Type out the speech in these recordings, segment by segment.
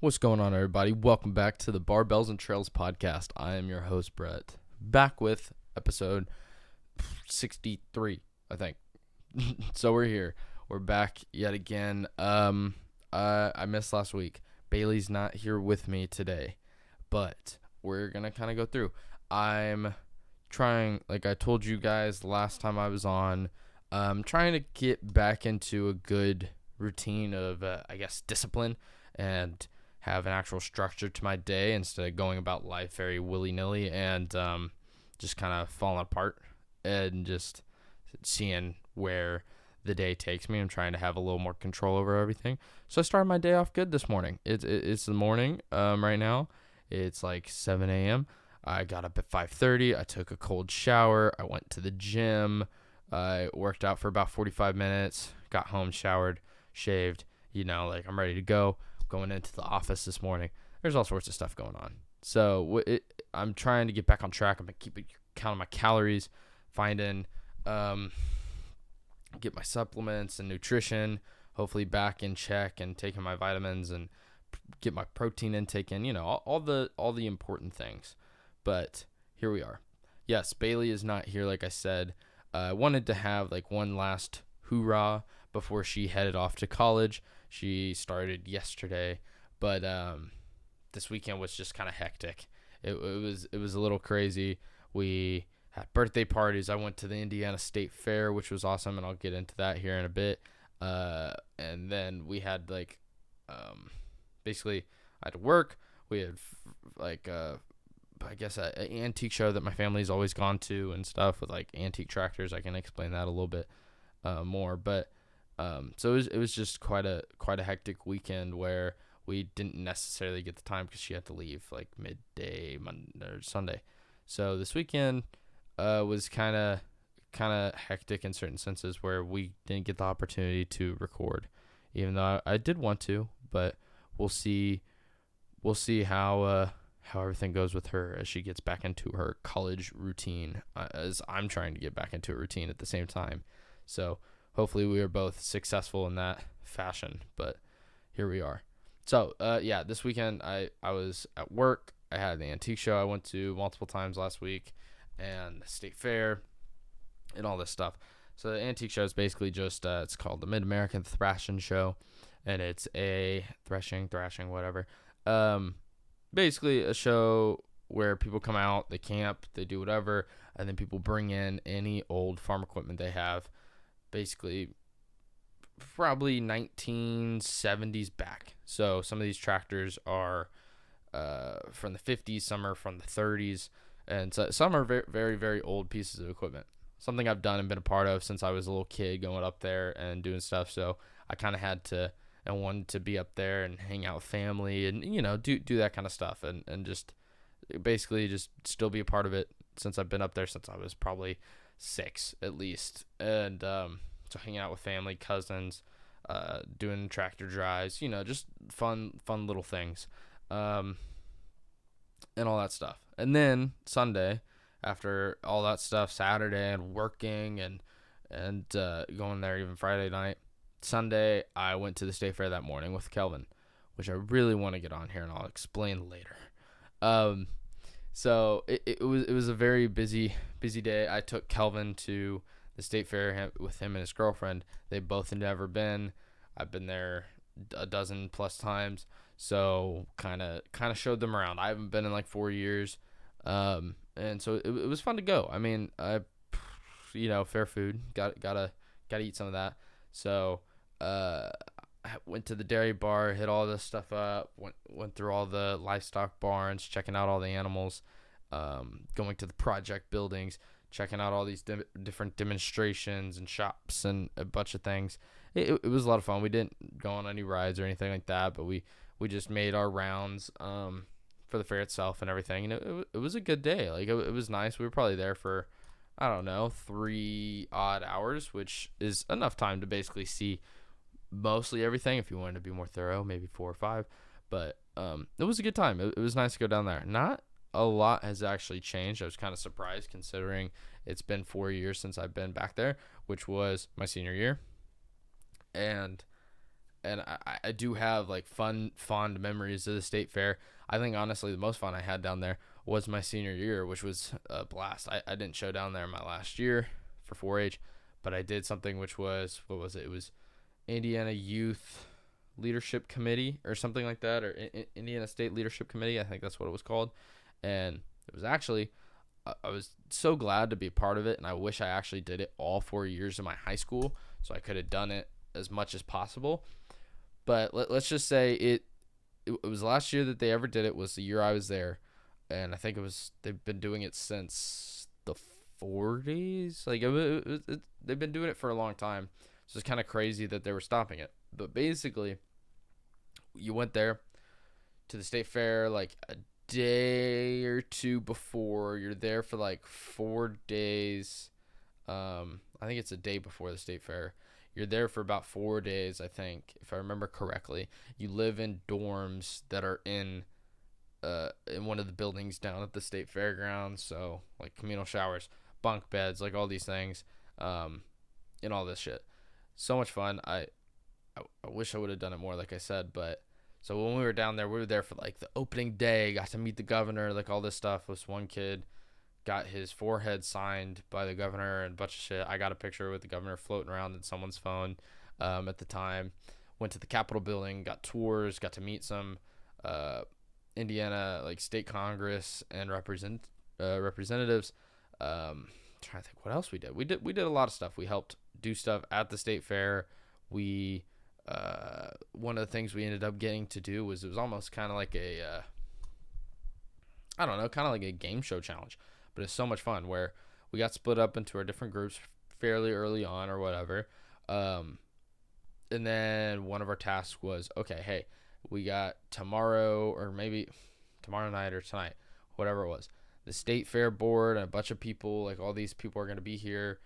What's going on, everybody? Welcome back to the Barbells and Trails podcast. I am your host, Brett, back with episode 63, I think. So we're here. We're back yet again. I missed last week. Bailey's not here with me today, but we're going to kind of go through. I'm trying, like I told you guys last time I was on, trying to get back into a good routine of, discipline and have an actual structure to my day instead of going about life very willy-nilly and just kind of falling apart and just seeing where the day takes me. I'm trying to have a little more control over everything. So I started my day off good this morning. It's the morning right now. It's like 7 a.m. I got up at 5:30. I took a cold shower. I went to the gym. I worked out for about 45 minutes. Got home, showered, shaved. I'm ready to go. Going into the office this morning. There's all sorts of stuff going on. So I'm trying to get back on track. I'm keeping count of my calories, finding, get my supplements and nutrition, hopefully back in check and taking my vitamins and get my protein intake in, all the important things. But here we are. Yes, Bailey is not here, like I said. I wanted to have like one last hoorah before she headed off to college. She started yesterday, but this weekend was just kind of hectic. It was a little crazy. We had birthday parties. I went to the Indiana State Fair, which was awesome, and I'll get into that here in a bit. And then we had basically I had to work. We had an antique show that my family's always gone to and stuff with like antique tractors. I can explain that a little bit more, but. So it was just quite a hectic weekend where we didn't necessarily get the time because she had to leave like midday Monday or Sunday. So this weekend was kind of hectic in certain senses where we didn't get the opportunity to record, even though I did want to. But we'll see how everything goes with her as she gets back into her college routine, as I'm trying to get back into a routine at the same time. So. Hopefully we are both successful in that fashion, but here we are. So, this weekend I was at work. I had the antique show I went to multiple times last week and the state fair and all this stuff. So the antique show is basically just, it's called the Mid-American Thrashing Show, and it's a thrashing, whatever. Basically a show where people come out, they camp, they do whatever, and then people bring in any old farm equipment they have. Basically probably 1970s back. So some of these tractors are from the 50s, some are from the 30s, and so some are very, very, very old pieces of equipment. Something I've done and been a part of since I was a little kid, going up there and doing stuff. So I kind of had to and wanted to be up there and hang out with family and, do that kind of stuff and just basically just still be a part of it since I've been up there since I was probably 6 at least, and so hanging out with family, cousins, doing tractor drives, just fun little things, and all that stuff. And then Sunday, after all that stuff, Saturday and working and going there even Friday night, Sunday I went to the state fair that morning with Kelvin, which I really want to get on here and I'll explain later. So it was a very busy day. I took Kelvin to the state fair with him and his girlfriend. They both had never been. I've been there a dozen plus times. So kind of showed them around. I haven't been in like 4 years. And so it was fun to go. I mean, fair food. Gotta eat some of that. So I went to the dairy bar, hit all this stuff up, went through all the livestock barns, checking out all the animals, going to the project buildings, checking out all these different demonstrations and shops and a bunch of things. It was a lot of fun. We didn't go on any rides or anything like that, but we just made our rounds for the fair itself and everything. And it was a good day. Like it was nice. We were probably there for, I don't know, 3 odd hours, which is enough time to basically see mostly everything. If you wanted to be more thorough, maybe 4 or 5, but it was a good time. It was nice to go down there. Not a lot has actually changed. I was kind of surprised considering it's been 4 years since I've been back there, which was my senior year, and and I do have like fond memories of the state fair. I think honestly the most fun I had down there was my senior year, which was a blast. I didn't show down there my last year for 4-H, but I did something which was, what was it? It was Indiana Youth Leadership Committee or something like that, or Indiana State Leadership Committee. I think that's what it was called. And it was actually, I was so glad to be a part of it, and I wish I actually did it all 4 years of my high school so I could have done it as much as possible. But let's just say it was last year that they ever did it, was the year I was there. And I think they've been doing it since the 40s. Like, they've been doing it for a long time. So it's kind of crazy that they were stopping it. But basically, you went there to the state fair like a day or two before. You're there for like 4 days. I think it's a day before the state fair. You're there for about 4 days, I think, if I remember correctly. You live in dorms that are in one of the buildings down at the state fairgrounds. So like communal showers, bunk beds, like all these things, and all this shit. So much fun. I wish I would have done it more, like I said. But so when we were down there, we were there for like the opening day. Got to meet the governor, like all this stuff. This one kid got his forehead signed by the governor and a bunch of shit. I got a picture with the governor floating around in someone's phone at the time. Went to the Capitol building, got tours, got to meet some Indiana like state Congress and representatives. Trying to think what else we did. We did a lot of stuff. We helped do stuff at the state fair. We one of the things we ended up getting to do was, it was almost kind of like a I don't know, kind of like a game show challenge. But it's so much fun where we got split up into our different groups fairly early on or whatever. And then one of our tasks was, okay, hey, we got tomorrow, or maybe tomorrow night or tonight, whatever it was. The state fair board and a bunch of people, like all these people are going to be here.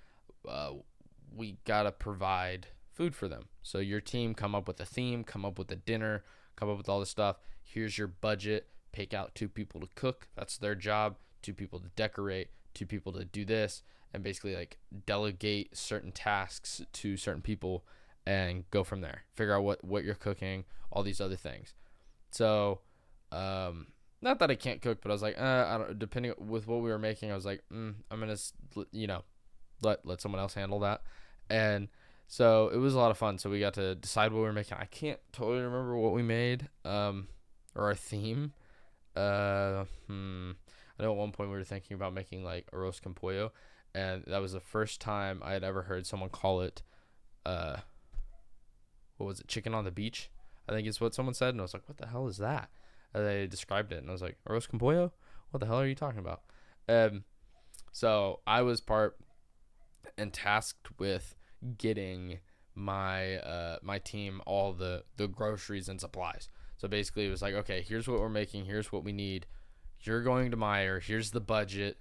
We got to provide food for them. So your team come up with a theme, come up with a dinner, come up with all this stuff. Here's your budget. Pick out 2 people to cook. That's their job. 2 people to decorate, 2 people to do this, and basically like delegate certain tasks to certain people and go from there. Figure out what you're cooking, all these other things. So, not that I can't cook, but I was like, I don't, depending with what we were making, I was like, I'm going to, let someone else handle that. And so it was a lot of fun. So we got to decide what we were making. I can't totally remember what we made, or our theme. I know at one point we were thinking about making like arroz con pollo, and that was the first time I had ever heard someone call it, what was it, chicken on the beach, I think is what someone said, and I was like, what the hell is that? And they described it, and I was like, arroz con pollo? What the hell are you talking about? So I was part and tasked with getting my team all the groceries and supplies. So basically it was like, okay, here's what we're making, here's what we need. You're going to Meyer, here's the budget.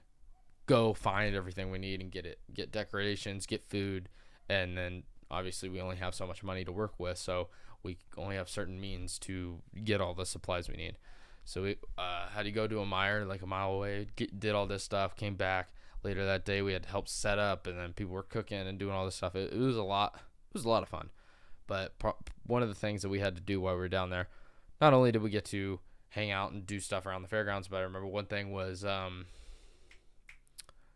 Go find everything we need and get it. Get decorations, get food, and then obviously we only have so much money to work with, so we only have certain means to get all the supplies we need. So we had to go to a Meyer like a mile away, did all this stuff, came back. Later that day we had to help set up, and then people were cooking and doing all this stuff. It was a lot. It was a lot of fun. But one of the things that we had to do while we were down there, not only did we get to hang out and do stuff around the fairgrounds, but I remember one thing was it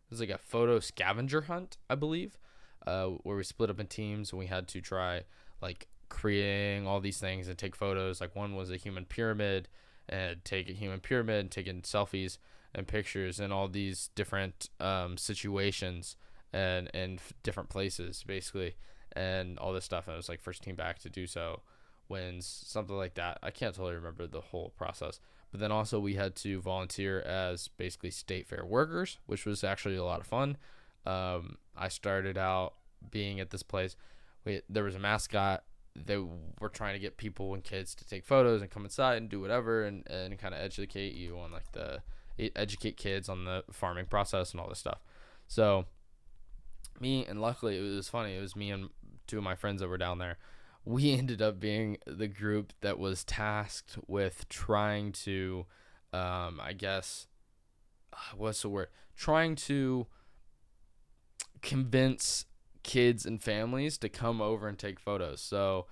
was like a photo scavenger hunt, I believe, where we split up in teams and we had to try like creating all these things and take photos. Like one was a human pyramid, and take a human pyramid and taking selfies and pictures in all these different situations and different places basically, and all this stuff. And it was like first team back to do so wins, something like that. I can't totally remember the whole process. But then also we had to volunteer as basically state fair workers, which was actually a lot of fun. I started out being at this place. There was a mascot. They were trying to get people and kids to take photos and come inside and do whatever, and kind of educate you on like educate kids on the farming process and all this stuff. So luckily it was funny. It was me and 2 of my friends that were down there. We ended up being the group that was tasked with trying to, I guess, what's the word? Trying to convince kids and families to come over and take photos. So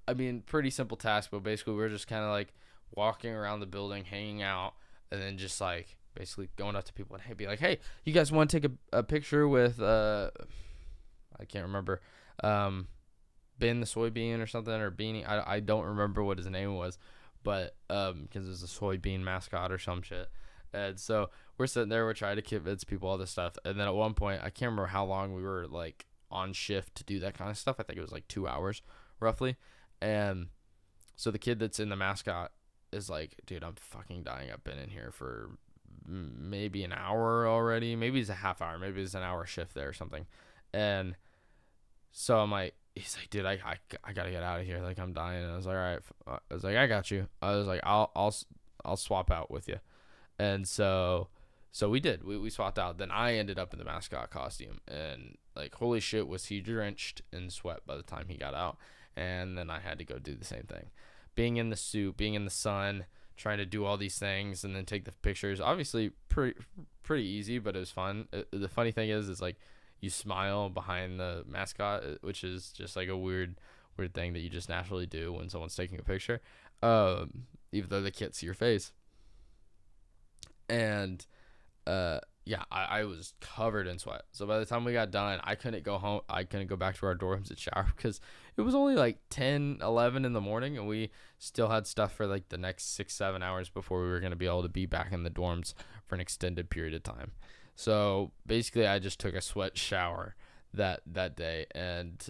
I mean, pretty simple task, but basically we were just kind of like walking around the building, hanging out, and then just like basically going up to people and be like, hey, you guys want to take a picture with I can't remember, Ben the soybean or something, or Beanie. I don't remember what his name was, but because it's a soybean mascot or some shit. And so we're sitting there, we're trying to convince people all this stuff, and then at one point I can't remember how long we were like on shift to do that kind of stuff. I think it was like 2 hours roughly. And so the kid that's in the mascot is like, dude, I'm fucking dying. I've been in here for maybe an hour already. Maybe it's a half hour. Maybe it's an hour shift there or something. And so I'm like, he's like, dude, I gotta get out of here. Like, I'm dying. And I was like, all right. I was like, I got you. I was like, I'll swap out with you. And so we did. We swapped out. Then I ended up in the mascot costume, and like, holy shit, was he drenched in sweat by the time he got out. And then I had to go do the same thing. Being in the suit, being in the sun, trying to do all these things and then take the pictures. Obviously pretty easy, but it was fun. The funny thing is like, you smile behind the mascot, which is just like a weird thing that you just naturally do when someone's taking a picture, even though they can't see your face. And yeah, I was covered in sweat. So by the time we got done, I couldn't go home. I couldn't go back to our dorms and shower because it was only like 10, 11 in the morning, and we still had stuff for like the next 6-7 hours before we were going to be able to be back in the dorms for an extended period of time. So basically I just took a sweat shower that day, and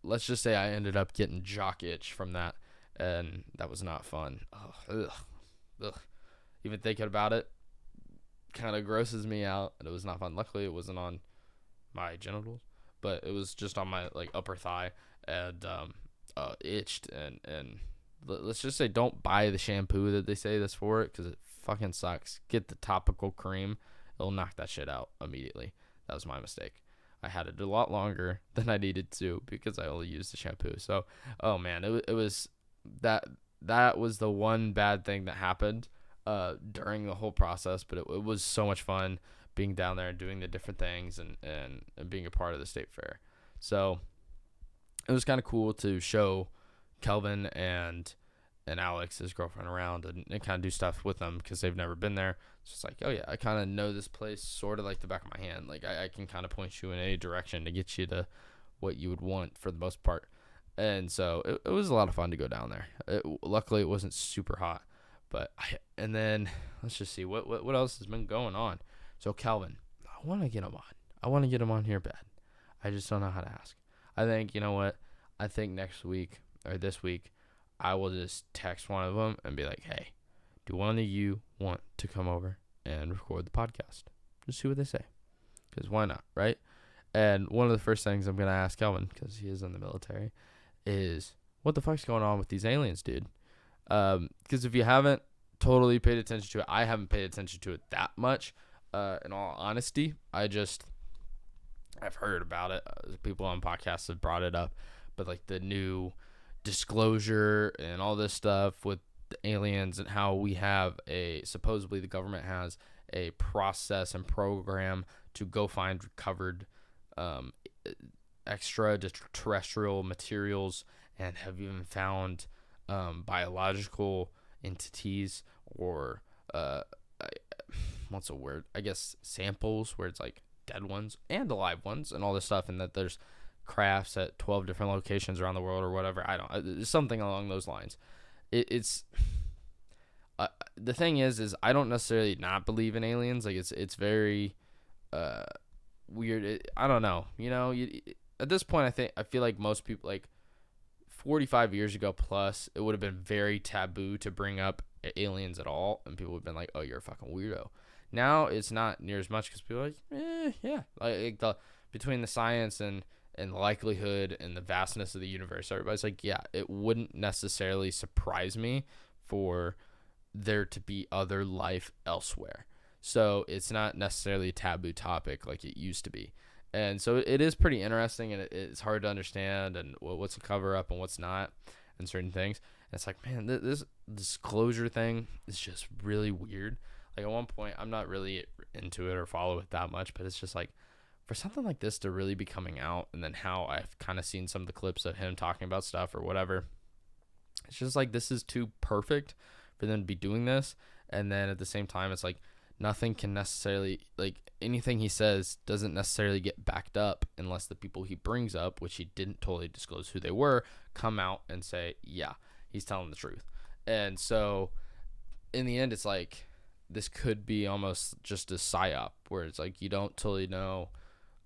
let's just say I ended up getting jock itch from that, and that was not fun. Ugh. Even thinking about it kind of grosses me out, and it was not fun. Luckily it wasn't on my genitals, but it was just on my like upper thigh, and itched, and let's just say don't buy the shampoo that they say that's for it, because it fucking sucks. Get the topical cream. It'll knock that shit out immediately. That was my mistake. I had it a lot longer than I needed to because I only used the shampoo. So, oh man, it was that was the one bad thing that happened during the whole process, but it was so much fun being down there and doing the different things and being a part of the state fair. So it was kind of cool to show Kelvin and Alex, his girlfriend, around and kind of do stuff with them because they've never been there. It's just like, oh yeah, I kind of know this place sort of like the back of my hand. Like I can kind of point you in any direction to get you to what you would want for the most part. And so it was a lot of fun to go down there. Luckily it wasn't super hot, but and then let's just see what else has been going on. So Kelvin, I want to get him on. I want to get him on here bad. I just don't know how to ask. I think, you know what? I think next week or this week, I will just text one of them and be like, hey, do one of you want to come over and record the podcast? Just see what they say. Because why not, right? And one of the first things I'm going to ask Kelvin, because he is in the military, is what the fuck's going on with these aliens, dude? Because if you haven't totally paid attention to it, I haven't paid attention to it that much. In all honesty, I've heard about it. People on podcasts have brought it up. But like the new disclosure and all this stuff with the aliens and how we have supposedly the government has a process and program to go find recovered extraterrestrial materials, and have even found biological entities or what's a word? I guess samples where it's like dead ones and alive ones and all this stuff, and that there's crafts at 12 different locations around the world or whatever. I don't, something along those lines. It's the thing is I don't necessarily not believe in aliens. Like it's very weird. I don't know. You know, at this point, I feel like most people, like 45 years ago plus, it would have been very taboo to bring up aliens at all, and people would have been like, "Oh, you're a fucking weirdo." Now it's not near as much because people are like, yeah, like between the science and the likelihood and the vastness of the universe, everybody's like, yeah, it wouldn't necessarily surprise me for there to be other life elsewhere. So it's not necessarily a taboo topic like it used to be. And so it is pretty interesting, and it's hard to understand and what's a cover up and what's not and certain things. And it's like, man, this disclosure thing is just really weird. Like at one point, I'm not really into it or follow it that much, but it's just like, for something like this to really be coming out, and then how I've kind of seen some of the clips of him talking about stuff or whatever, it's just like, this is too perfect for them to be doing this. And then at the same time, it's like nothing can necessarily, like, anything he says doesn't necessarily get backed up unless the people he brings up, which he didn't totally disclose who they were, come out and say, yeah, he's telling the truth. And so in the end, it's like, this could be almost just a psyop, where it's like you don't totally know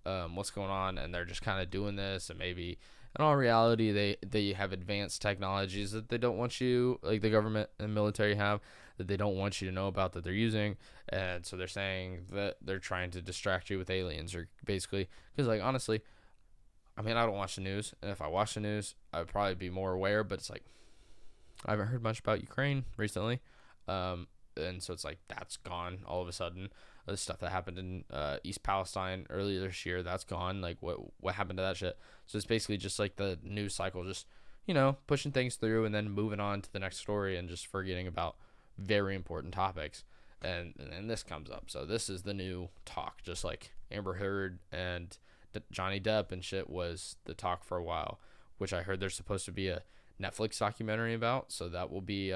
what's going on, and they're just kind of doing this, and maybe in all reality they have advanced technologies that they don't want you, like the government and military have, that they don't want you to know about, that they're using. And so they're saying that they're trying to distract you with aliens, or basically, because, like, honestly, I mean, I don't watch the news, and if I watch the news, I'd probably be more aware, but it's like, I haven't heard much about Ukraine recently. And so it's like, that's gone all of a sudden. The stuff that happened in East Palestine earlier this year, that's gone. Like, what happened to that shit? So it's basically just like the news cycle, just, pushing things through and then moving on to the next story, and just forgetting about very important topics. And then this comes up. So this is the new talk, just like Amber Heard and Johnny Depp and shit was the talk for a while, which I heard there's supposed to be a Netflix documentary about. So that will be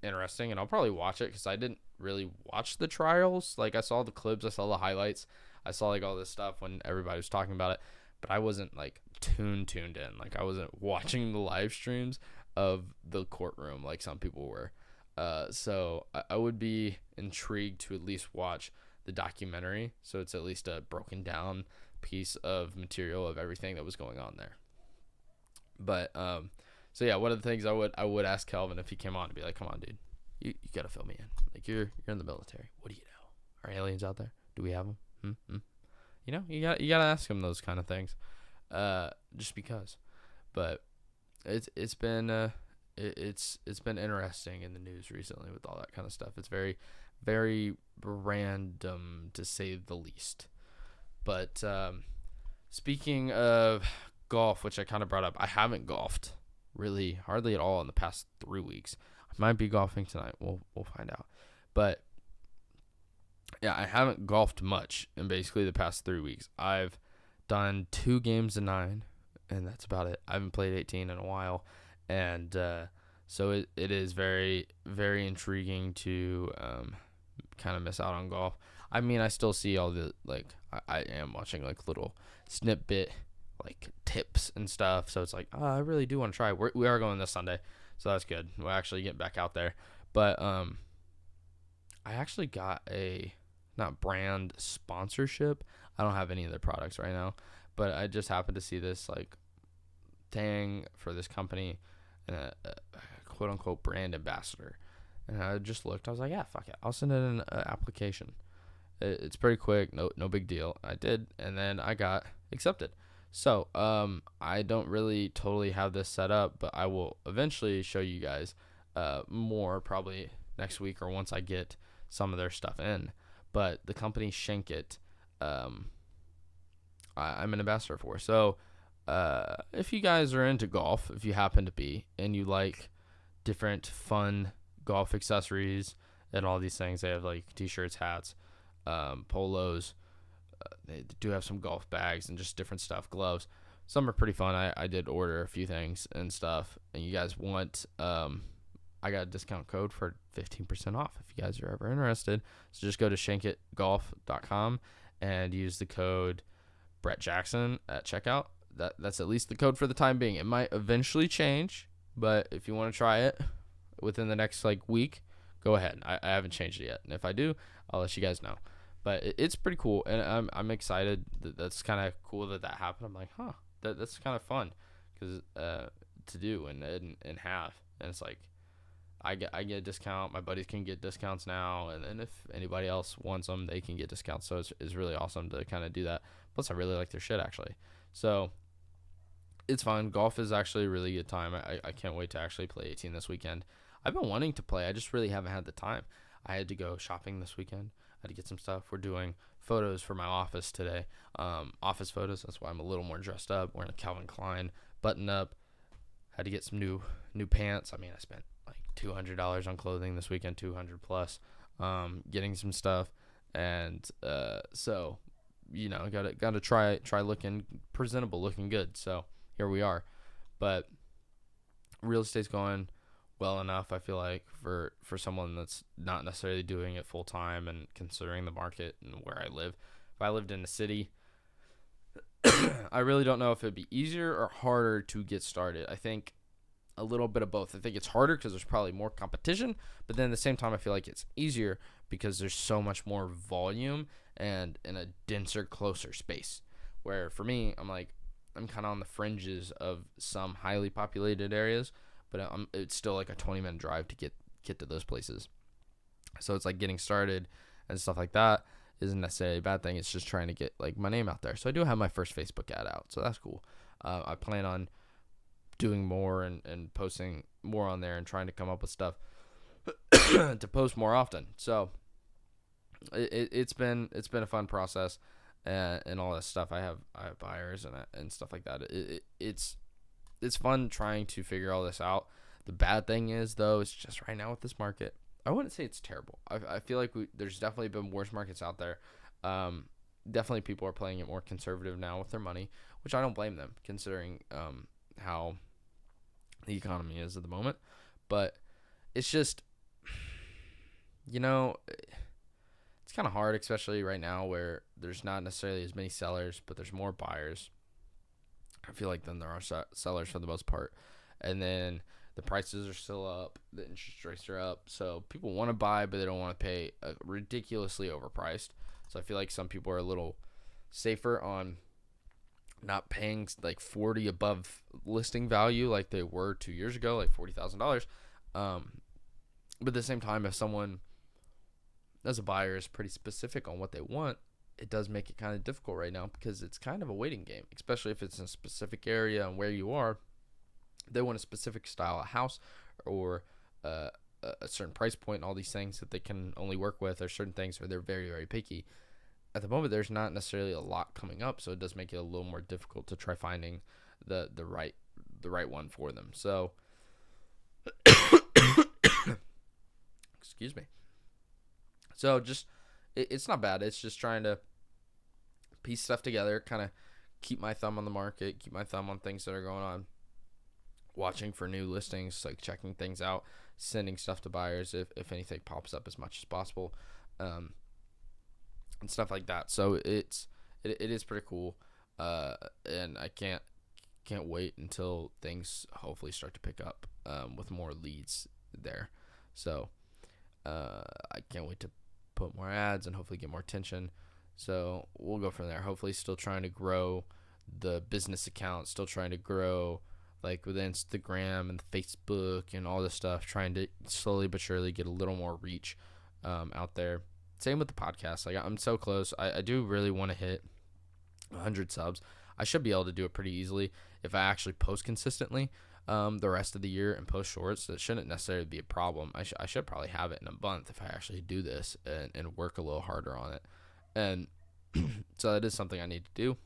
interesting, and I'll probably watch it, because I didn't really watch the trials. Like, I saw the clips, I saw the highlights, I saw like all this stuff when everybody was talking about it, but I wasn't like tuned in. Like, I wasn't watching the live streams of the courtroom like some people were. So I would be intrigued to at least watch the documentary, so it's at least a broken down piece of material of everything that was going on there. But so yeah, one of the things I would ask Kelvin if he came on, to be like, come on, dude, you gotta fill me in. Like, you're in the military. What do you know? Are aliens out there? Do we have them? You gotta ask him those kind of things, just because. But it's been interesting in the news recently with all that kind of stuff. It's very, very random, to say the least. But speaking of golf, which I kind of brought up, I haven't golfed really hardly at all in the past 3 weeks. I might be golfing tonight. We'll find out. But yeah, I haven't golfed much in basically the past 3 weeks. I've done 2 games of 9, and that's about it. I haven't played 18 in a while, and so it is very, very intriguing to kind of miss out on golf. I mean, I still see all the, like, I am watching like little snippet like tips and stuff, so it's like, oh, I really do want to try. We are going this Sunday, so that's good. We'll actually get back out there. But I actually got a not brand sponsorship. I don't have any of their products right now, but I just happened to see this like thing for this company, and a quote unquote brand ambassador, and I just looked. I was like, yeah, fuck it, I'll send in an application. It's pretty quick, no big deal. I did, and then I got accepted. So, I don't really totally have this set up, but I will eventually show you guys more, probably next week or once I get some of their stuff in. But the company Shankit, I'm an ambassador for. So, if you guys are into golf, if you happen to be, and you like different fun golf accessories and all these things, they have like t-shirts, hats, polos. They do have some golf bags and just different stuff, gloves. Some are pretty fun. I did order a few things and stuff, and you guys want, I got a discount code for 15% off if you guys are ever interested. So just go to shankitgolf.com and use the code Brett Jackson at checkout. That's at least the code for the time being. It might eventually change, but if you want to try it within the next like week, go ahead. I haven't changed it yet, and if I do, I'll let you guys know. But it's pretty cool, and I'm excited. That's kind of cool that happened. I'm like, that's kind of fun, because to do and have, and it's like I get a discount. My buddies can get discounts now, and if anybody else wants them, they can get discounts. So it's really awesome to kind of do that. Plus, I really like their shit actually. So it's fun. Golf is actually a really good time. I can't wait to actually play 18 this weekend. I've been wanting to play. I just really haven't had the time. I had to go shopping this weekend. I had to get some stuff. We're doing photos for my office today. Office photos. That's why I'm a little more dressed up. Wearing a Calvin Klein button up. Had to get some new pants. I mean, I spent like $200 on clothing this weekend, 200 plus, getting some stuff. And so gotta try looking presentable, looking good. So here we are. But real estate's going well enough, I feel like, for someone that's not necessarily doing it full time and considering the market and where I live. If I lived in a city, I really don't know if it'd be easier or harder to get started. I think a little bit of both. I think it's harder because there's probably more competition, but then at the same time, I feel like it's easier because there's so much more volume and in a denser, closer space. Where for me, I'm kind of on the fringes of some highly populated areas, but it's still like a 20-minute drive to get to those places. So it's like getting started and stuff like that isn't necessarily a bad thing. It's just trying to get like my name out there. So I do have my first Facebook ad out, so that's cool. I plan on doing more and posting more on there and trying to come up with stuff to post more often. So it's been a fun process and all that stuff. I have buyers and stuff like that. It's fun trying to figure all this out. The bad thing is though, it's just right now with this market, I wouldn't say it's terrible. I feel like there's definitely been worse markets out there. Definitely people are playing it more conservative now with their money, which I don't blame them considering how the economy is at the moment. But it's just, it's kind of hard, especially right now where there's not necessarily as many sellers, but there's more buyers. I feel like then there are sellers for the most part. And then the prices are still up. The interest rates are up. So people want to buy, but they don't want to pay ridiculously overpriced. So I feel like some people are a little safer on not paying like 40 above listing value like they were 2 years ago, like $40,000. But at the same time, if someone as a buyer is pretty specific on what they want, it does make it kind of difficult right now because it's kind of a waiting game, especially if it's in a specific area and where you are. They want a specific style of house or a certain price point and all these things that they can only work with, or certain things where they're very, very picky. At the moment, there's not necessarily a lot coming up, so it does make it a little more difficult to try finding the right one for them. So, excuse me. So just it's not bad. It's just trying to piece stuff together, kind of keep my thumb on the market, keep my thumb on things that are going on, watching for new listings, like checking things out, sending stuff to buyers if anything pops up as much as possible, and stuff like that. So it is pretty cool, and I can't wait until things hopefully start to pick up with more leads there. So I can't wait to put more ads and hopefully get more attention. So we'll go from there. Hopefully still trying to grow the business account, still trying to grow like with Instagram and Facebook and all this stuff, trying to slowly but surely get a little more reach out there. Same with the podcast. Like I'm so close. I do really want to hit 100 subs. I should be able to do it pretty easily if I actually post consistently the rest of the year and post shorts. That shouldn't necessarily be a problem. I should probably have it in a month if I actually do this and work a little harder on it. And so that is something I need to do.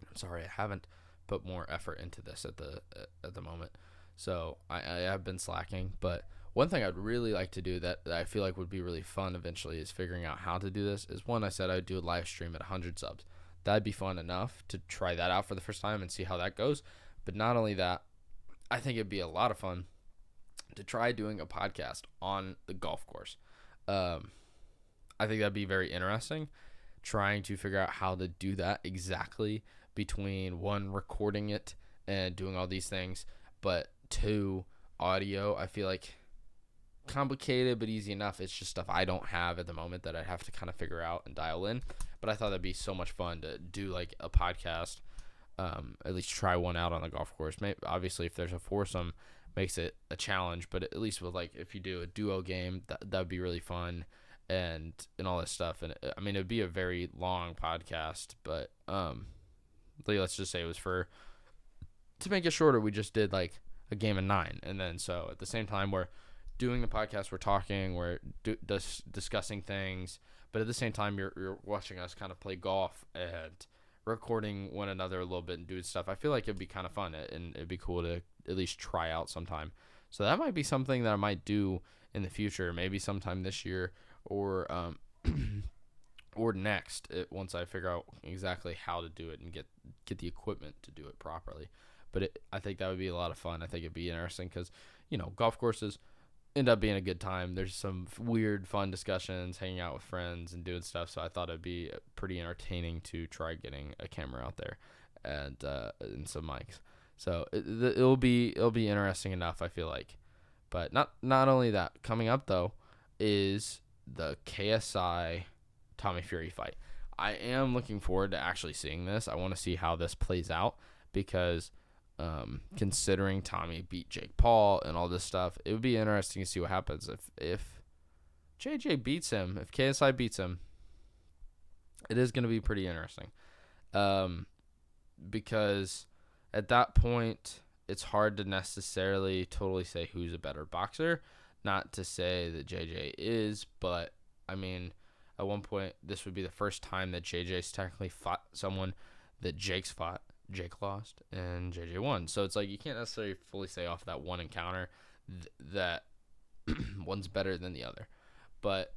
I'm sorry I haven't put more effort into this at the moment. So I have been slacking. But one thing I'd really like to do that I feel like would be really fun eventually is figuring out how to do this. Is one, I said I'd do a live stream at 100 subs. That'd be fun enough to try that out for the first time and see how that goes. But not only that, I think it'd be a lot of fun to try doing a podcast on the golf course. I think that'd be very interesting, trying to figure out how to do that exactly between one, recording it and doing all these things, but two, audio. I feel like complicated but easy enough. It's just stuff I don't have at the moment that I'd have to kind of figure out and dial in. But I thought that'd be so much fun to do like a podcast, at least try one out on the golf course. Maybe, obviously, if there's a foursome, makes it a challenge. But at least with like if you do a duo game, that'd be really fun and all this stuff. And I mean, it'd be a very long podcast, but let's just say it was to make it shorter. We just did like a game of 9, and then so at the same time we're doing the podcast, we're talking, we're discussing things. But at the same time, you're watching us kind of play golf and recording one another a little bit and doing stuff. I feel like it'd be kind of fun, and it'd be cool to at least try out sometime. So that might be something that I might do in the future, maybe sometime this year, or or next once I figure out exactly how to do it and get the equipment to do it properly. But I think that would be a lot of fun. I think it'd be interesting because, golf courses end up being a good time. There's some weird, fun discussions, hanging out with friends and doing stuff. So I thought it'd be pretty entertaining to try getting a camera out there and some mics. So it'll be interesting enough, I feel like. But not only that, coming up though is the KSI Tommy Fury fight. I am looking forward to actually seeing this. I want to see how this plays out because considering Tommy beat Jake Paul and all this stuff, it would be interesting to see what happens if JJ beats him, if KSI beats him. It is going to be pretty interesting because at that point, it's hard to necessarily totally say who's a better boxer. Not to say that JJ is, but I mean, at one point, this would be the first time that JJ's technically fought someone that Jake's fought. Jake lost and JJ won. So it's like you can't necessarily fully say off that one encounter that one's better than the other. But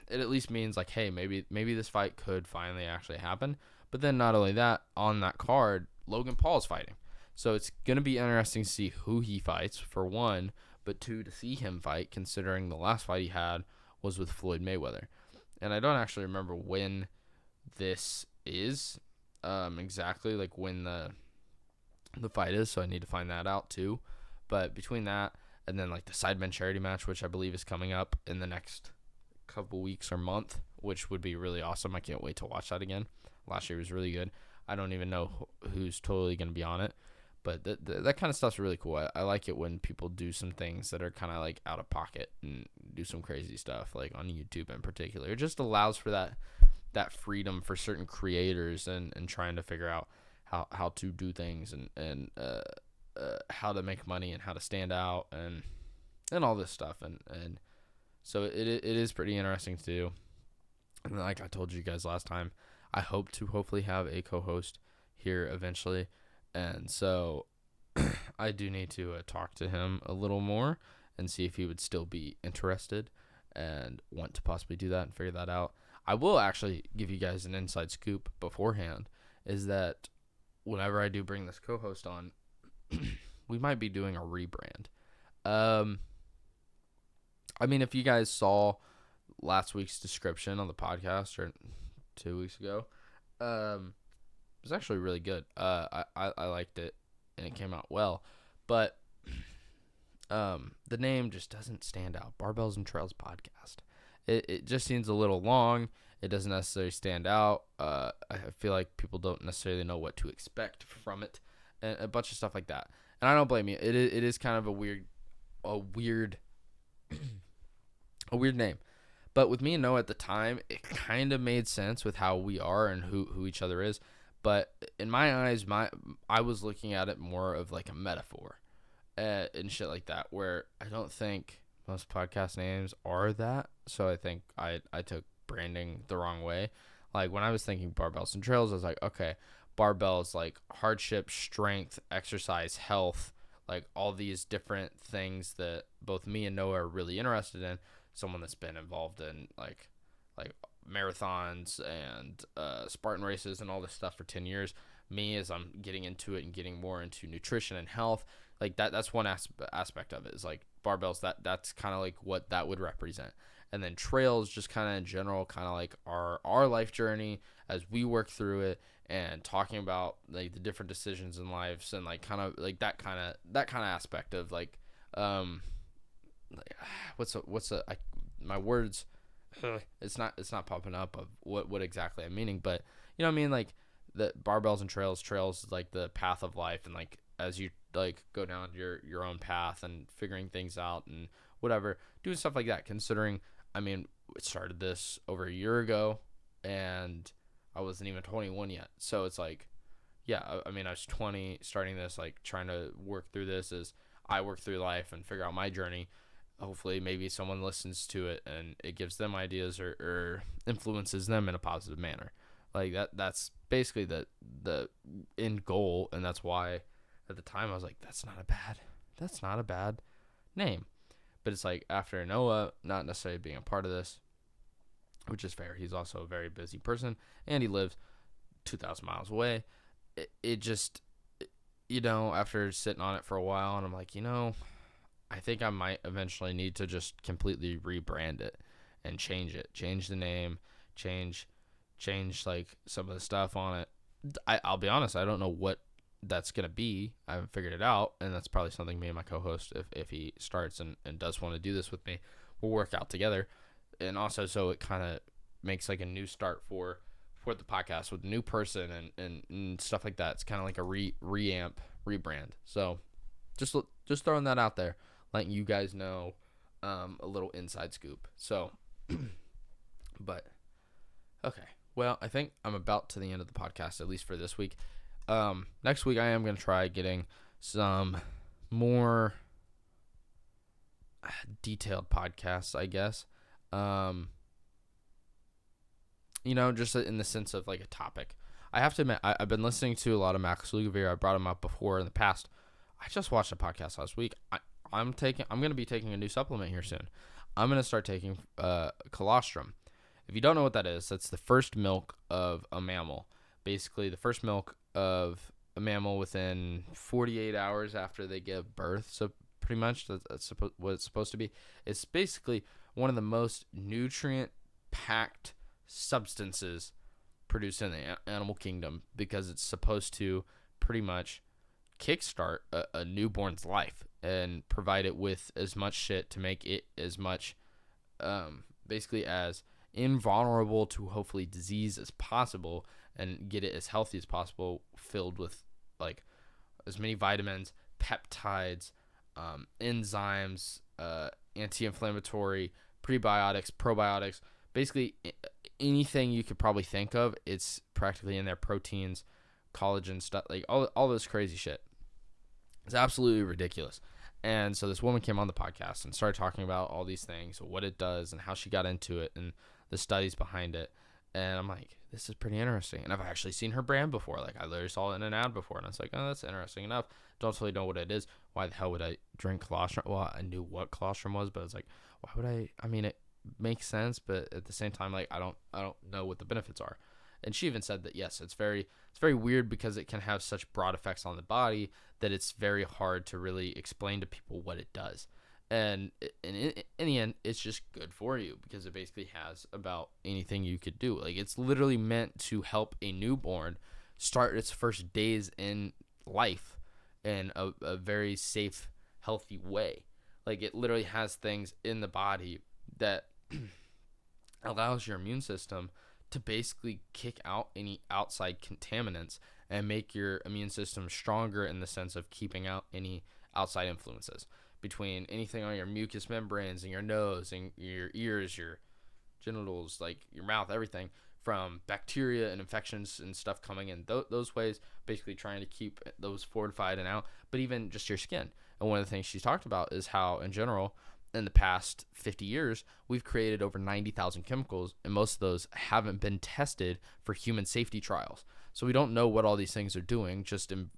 it at least means like, hey, maybe this fight could finally actually happen. But then not only that, on that card, Logan Paul's fighting. So it's going to be interesting to see who he fights, for one, but two, to see him fight, considering the last fight he had was with Floyd Mayweather. And I don't actually remember when this is exactly, like when the fight is, so I need to find that out too. But between that and then like the Sidemen charity match, which I believe is coming up in the next couple weeks or month, which would be really awesome. I can't wait to watch that again. Last year was really good. I don't even know who's totally going to be on it, but that kind of stuff's really cool. I like it when people do some things that are kind of like out of pocket and do some crazy stuff, like on YouTube in particular. It just allows for that freedom for certain creators and trying to figure out how to do things and how to make money and how to stand out and all this stuff. And so it is pretty interesting to do. And like I told you guys last time, I hope to hopefully have a co-host here eventually. And so I do need to talk to him a little more and see if he would still be interested and want to possibly do that and figure that out. I will actually give you guys an inside scoop beforehand, is that whenever I do bring this co-host on, we might be doing a rebrand. I mean, if you guys saw last week's description on the podcast, or 2 weeks ago, it was actually really good. I liked it, and it came out well. But the name just doesn't stand out. Barbells and Trails Podcast. It just seems a little long. It doesn't necessarily stand out. I feel like people don't necessarily know what to expect from it, and a bunch of stuff like that. And I don't blame you. It is kind of a weird name. But with me and Noah at the time, it kind of made sense with how we are and who each other is. But in my eyes, I was looking at it more of like a metaphor and shit like that, where I don't think most podcast names are that. So I think I took branding the wrong way. Like when I was thinking Barbells and Trails, I was like, okay, barbells, like hardship, strength, exercise, health, like all these different things that both me and Noah are really interested in. Someone that's been involved in like marathons and Spartan races and all this stuff for 10 years. Me, as I'm getting into it and getting more into nutrition and health, like that's one aspect of it, is like barbells. That's kind of like what that would represent. And then trails, just kind of in general, kind of like our life journey as we work through it, and talking about like the different decisions in lives, and like kind of like that kind of aspect of like my words, it's not popping up of what exactly I'm meaning, but you know what I mean, like the barbells and trails is like the path of life, and like as you like go down your own path and figuring things out and whatever, doing stuff like that. Considering, I mean, it started this over a year ago and I wasn't even 21 yet, so it's like, yeah, I mean, I was 20 starting this, like trying to work through this as I work through life and figure out my journey. Hopefully maybe someone listens to it and it gives them ideas or influences them in a positive manner. Like that's basically the end goal. And that's why at the time I was like, that's not a bad name. But it's like after Noah not necessarily being a part of this, which is fair. He's also a very busy person, and he lives 2,000 miles away. It just, after sitting on it for a while, and I'm like, I think I might eventually need to just completely rebrand it and change it, change the name, change like some of the stuff on it. I'll be honest, I don't know what that's gonna be. I haven't figured it out, and that's probably something me and my co-host, if he starts and does want to do this with me, we'll work out together. And also, so it kind of makes like a new start for the podcast with a new person and stuff like that. It's kind of like a rebrand. So just throwing that out there, letting you guys know a little inside scoop. So, but okay. Well, I think I'm about to the end of the podcast, at least for this week. Next week I am going to try getting some more detailed podcasts, I guess. Just in the sense of like a topic. I have to admit, I've been listening to a lot of Max Lugavere. I brought him up before in the past. I just watched a podcast last week. I'm going to be taking a new supplement here soon. I'm going to start taking colostrum. If you don't know what that is, that's the first milk of a mammal. Basically, the first milk of a mammal within 48 hours after they give birth. So pretty much that's what it's supposed to be. It's basically one of the most nutrient-packed substances produced in the animal kingdom, because it's supposed to pretty much kickstart a newborn's life and provide it with as much shit to make it as much basically as invulnerable to hopefully disease as possible, and get it as healthy as possible, filled with like as many vitamins, peptides, enzymes, anti-inflammatory, prebiotics, probiotics, basically anything you could probably think of. It's practically in there. Proteins, collagen stuff, like all this crazy shit. It's absolutely ridiculous. And so this woman came on the podcast and started talking about all these things, what it does and how she got into it and the studies behind it. And I'm like, this is pretty interesting. And I've actually seen her brand before. Like, I literally saw it in an ad before, and I was like, oh, that's interesting enough. Don't really know what it is. Why the hell would I drink colostrum? Well, I knew what colostrum was, but I was like, why would I? I mean, it makes sense, but at the same time, like, I don't know what the benefits are. And she even said that, yes, it's very weird because it can have such broad effects on the body that it's very hard to really explain to people what it does. And in the end, it's just good for you because it basically has about anything you could do. Like, it's literally meant to help a newborn start its first days in life in a very safe, healthy way. Like, it literally has things in the body that allows your immune system to basically kick out any outside contaminants and make your immune system stronger in the sense of keeping out any outside influences between anything on your mucous membranes and your nose and your ears, your genitals, like your mouth, everything from bacteria and infections and stuff coming in those ways, basically trying to keep those fortified and out, but even just your skin. And one of the things she's talked about is how, in general, in the past 50 years, we've created over 90,000 chemicals, and most of those haven't been tested for human safety trials. So we don't know what all these things are doing, just in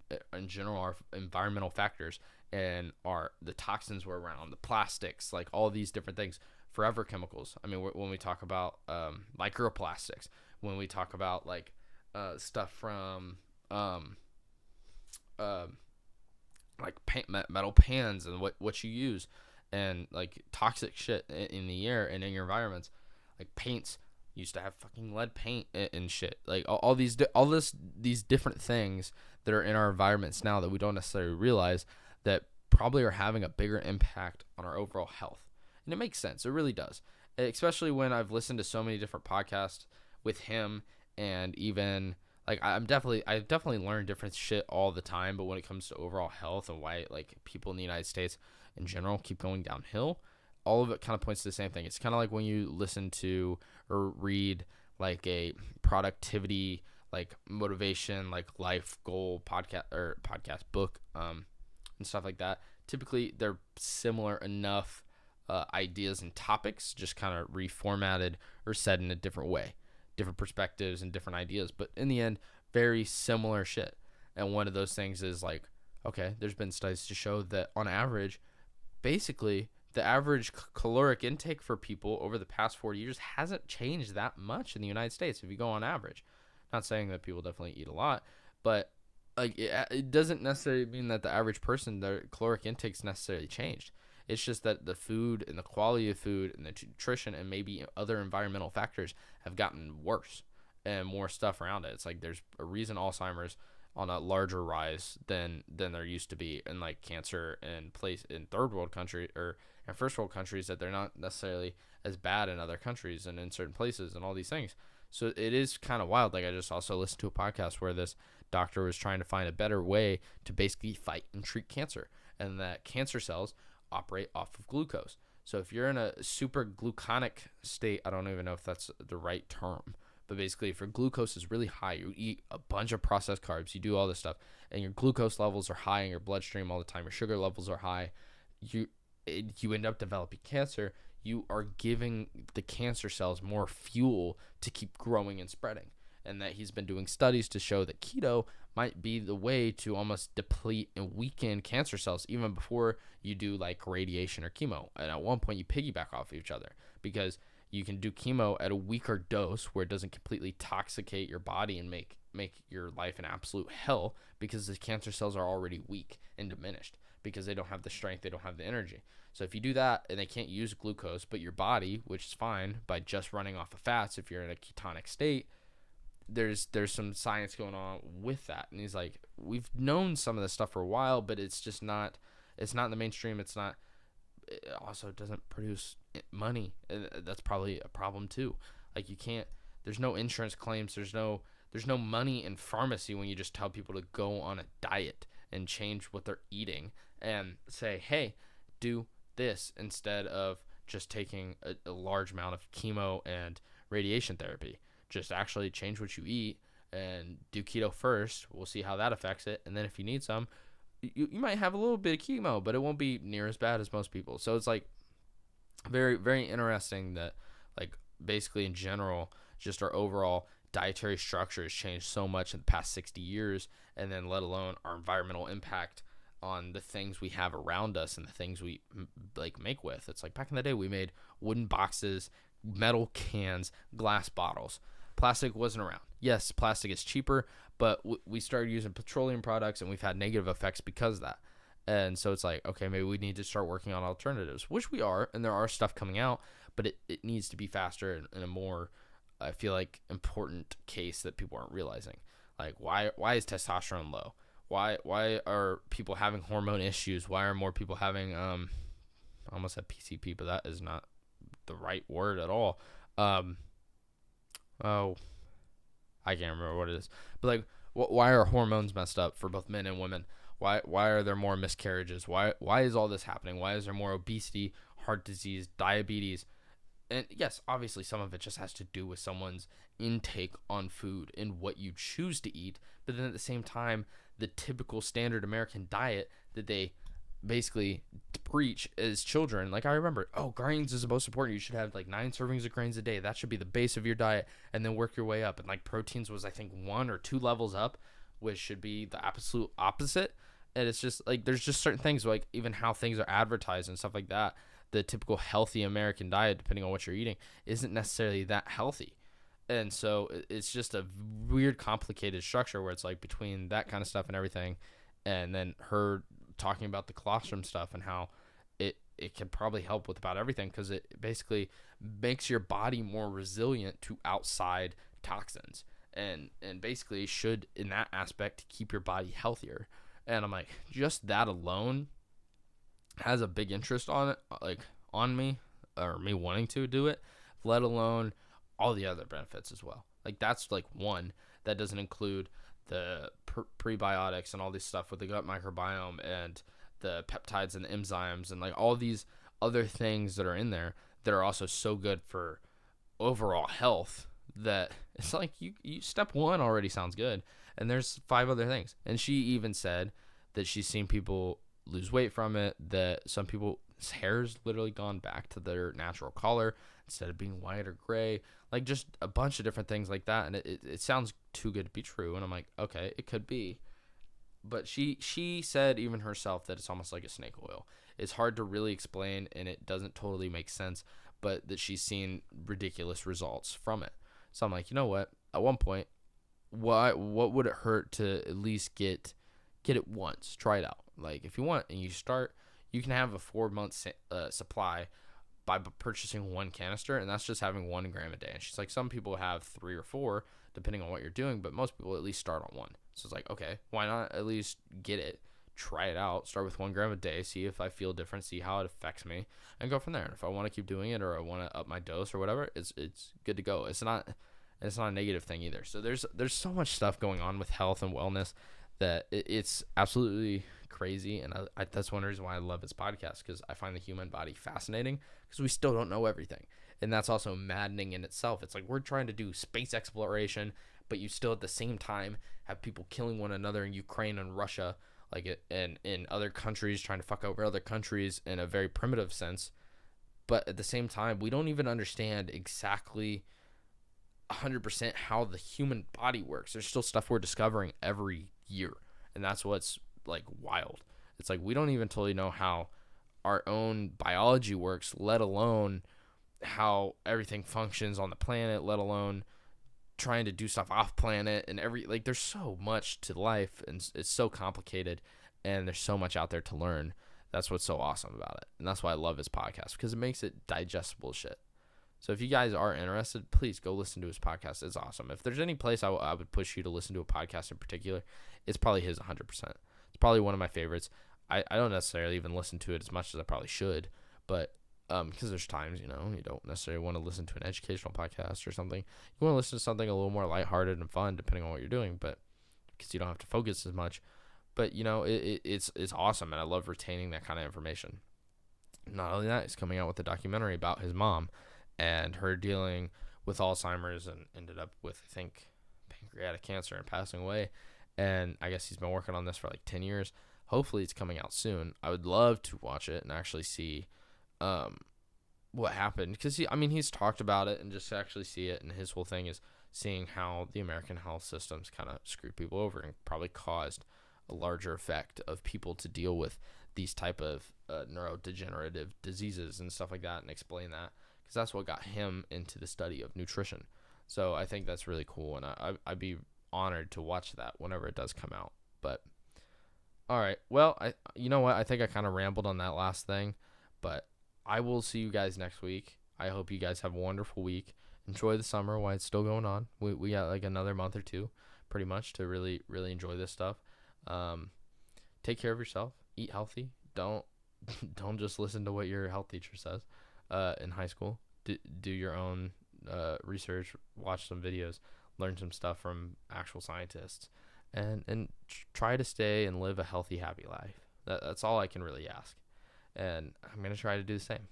general, our environmental factors and the toxins we're around, the plastics, like all these different things, forever chemicals. I mean, when we talk about microplastics, when we talk about like stuff from like metal pans and what you use, and like toxic shit in the air and in your environments, like paints. Used to have fucking lead paint and shit, like all these different things that are in our environments now that we don't necessarily realize that probably are having a bigger impact on our overall health. And it makes sense, it really does, especially when I've listened to so many different podcasts with him, and even like I definitely learn different shit all the time, but when it comes to overall health and why like people in the United States in general keep going downhill, all of it kind of points to the same thing. It's kind of like when you listen to or read like a productivity, like motivation, like life goal podcast book, and stuff like that. Typically, they're similar enough ideas and topics, just kind of reformatted or said in a different way, different perspectives and different ideas. But in the end, very similar shit. And one of those things is like, okay, there's been studies to show that on average, basically, the average caloric intake for people over the past 40 years hasn't changed that much in the United States if you go on average. Not saying that people definitely eat a lot, but like it doesn't necessarily mean that the average person, their caloric intake's necessarily changed. It's just that the food and the quality of food and the nutrition and maybe other environmental factors have gotten worse and more stuff around it. It's like there's a reason Alzheimer's on a larger rise than there used to be, and like cancer in third world country or in first world countries, that they're not necessarily as bad in other countries and in certain places and all these things. So it is kind of wild. Like I just also listened to a podcast where this doctor was trying to find a better way to basically fight and treat cancer, and that cancer cells operate off of glucose. So if you're in a super gluconic state, I don't even know if that's the right term, but basically if your glucose is really high, you eat a bunch of processed carbs, you do all this stuff, and your glucose levels are high in your bloodstream all the time, your sugar levels are high, you end up developing cancer. You are giving the cancer cells more fuel to keep growing and spreading. And that he's been doing studies to show that keto might be the way to almost deplete and weaken cancer cells even before you do like radiation or chemo. And at one point you piggyback off each other, because you can do chemo at a weaker dose where it doesn't completely toxicate your body and make your life an absolute hell, because the cancer cells are already weak and diminished because they don't have the strength, they don't have the energy. So if you do that and they can't use glucose, but your body, which is fine by just running off of fats if you're in a ketonic state, there's some science going on with that. And he's like, we've known some of this stuff for a while, but it's not in the mainstream. It also doesn't produce money. And that's probably a problem too. Like there's no insurance claims. There's no money in pharmacy when you just tell people to go on a diet and change what they're eating and say, hey, do this instead of just taking a large amount of chemo and radiation therapy. Just actually change what you eat and do keto first. We'll see how that affects it. And then if you need some, you might have a little bit of chemo, but it won't be near as bad as most people. So it's like very, very interesting that like basically in general, just our overall dietary structure has changed so much in the past 60 years, and then let alone our environmental impact on the things we have around us and the things we like make with. It's like back in the day we made wooden boxes, metal cans, glass bottles. Plastic wasn't around. Yes, plastic is cheaper, but we started using petroleum products, and we've had negative effects because of that. And so it's like, okay, maybe we need to start working on alternatives, which we are, and there are stuff coming out, but it needs to be faster and a more, I feel like, important case that people aren't realizing. Like, why is testosterone low? Why are people having hormone issues? Why are more people having, I almost said PCP, but that is not the right word at all. I can't remember what it is, but like, why are hormones messed up for both men and women? Why are there more miscarriages? Why is all this happening? Why is there more obesity, heart disease, diabetes? And yes, obviously some of it just has to do with someone's intake on food and what you choose to eat. But then at the same time, the typical standard American diet that they basically preach as children, like I remember, grains is the most important. You should have like 9 servings of grains a day. That should be the base of your diet, and then work your way up. And like proteins was, I think, 1 or 2 levels up, which should be the absolute opposite. And it's just like there's just certain things, like even how things are advertised and stuff like that. The typical healthy American diet, depending on what you're eating, isn't necessarily that healthy. And so it's just a weird, complicated structure where it's like between that kind of stuff and everything, and then her talking about the colostrum stuff and how it can probably help with about everything, because it basically makes your body more resilient to outside toxins, and basically should, in that aspect, keep your body healthier. And I'm like, just that alone has a big interest on it, like on me, or me wanting to do it, let alone all the other benefits as well. Like that's like one that doesn't include the prebiotics and all this stuff with the gut microbiome and the peptides and the enzymes and like all these other things that are in there that are also so good for overall health, that it's like you step 1 already sounds good, and there's 5 other things. And she even said that she's seen people lose weight from it, that some people's hair's literally gone back to their natural color instead of being white or gray, like just a bunch of different things like that. And it sounds too good to be true, and I'm like, okay, it could be. But she said even herself that it's almost like a snake oil. it's hard to really explain, and it doesn't totally make sense, but that she's seen ridiculous results from it. So I'm like, you know what? At one point, what would it hurt to at least get it once, try it out. Like, if you want and you start, you can have a 4-month supply by purchasing one canister, and that's just having 1 gram a day. And she's like, some people have 3 or 4 depending on what you're doing, but most people at least start on 1. So it's like, okay, why not at least get it, try it out, start with 1 gram a day, see if I feel different, see how it affects me, and go from there. And if I want to keep doing it, or I want to up my dose or whatever, it's good to go. It's not a negative thing either. So there's so much stuff going on with health and wellness that it's absolutely crazy, and that's one reason why I love this podcast, because I find the human body fascinating, because we still don't know everything, and that's also maddening in itself. It's like we're trying to do space exploration, but you still at the same time have people killing one another in Ukraine and Russia, and in other countries, trying to fuck over other countries in a very primitive sense. But at the same time, we don't even understand exactly 100% how the human body works. There's still stuff we're discovering every year, and that's what's like wild. It's like we don't even totally know how our own biology works, let alone how everything functions on the planet, let alone trying to do stuff off planet, and there's so much to life, and it's so complicated, and there's so much out there to learn. That's what's so awesome about it, and that's why I love his podcast, because it makes it digestible shit. So if you guys are interested, please go listen to his podcast. It's awesome. If there's any place I would push you to listen to a podcast in particular, it's probably his 100%. It's probably one of my favorites. I don't necessarily even listen to it as much as I probably should, but because there's times, you don't necessarily want to listen to an educational podcast or something. You want to listen to something a little more lighthearted and fun, depending on what you're doing, but because you don't have to focus as much. But, it's awesome, and I love retaining that kind of information. Not only that, he's coming out with a documentary about his mom and her dealing with Alzheimer's, and ended up with, I think, pancreatic cancer and passing away. And I guess he's been working on this for like 10 years. Hopefully it's coming out soon. I would love to watch it and actually see what happened, because he's talked about it, and just to actually see it. And his whole thing is seeing how the American health system's kind of screwed people over, and probably caused a larger effect of people to deal with these type of neurodegenerative diseases and stuff like that, and explain that, because that's what got him into the study of nutrition. So I think that's really cool, and I'd be honored to watch that whenever it does come out. But all right, well, you know what, I think I kind of rambled on that last thing, but I will see you guys next week. I hope you guys have a wonderful week. Enjoy the summer while it's still going on. We got like another month or two pretty much to really enjoy this stuff. Take care of yourself, eat healthy. Don't just listen to what your health teacher says in high school. Do your own research, watch some videos, learn some stuff from actual scientists, and try to stay and live a healthy, happy life. That's all I can really ask, and I'm gonna try to do the same.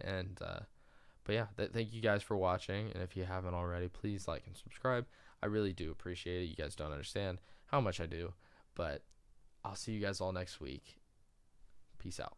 And but yeah, thank you guys for watching, and if you haven't already, please like and subscribe. I really do appreciate it. You guys don't understand how much I do, but I'll see you guys all next week. Peace out.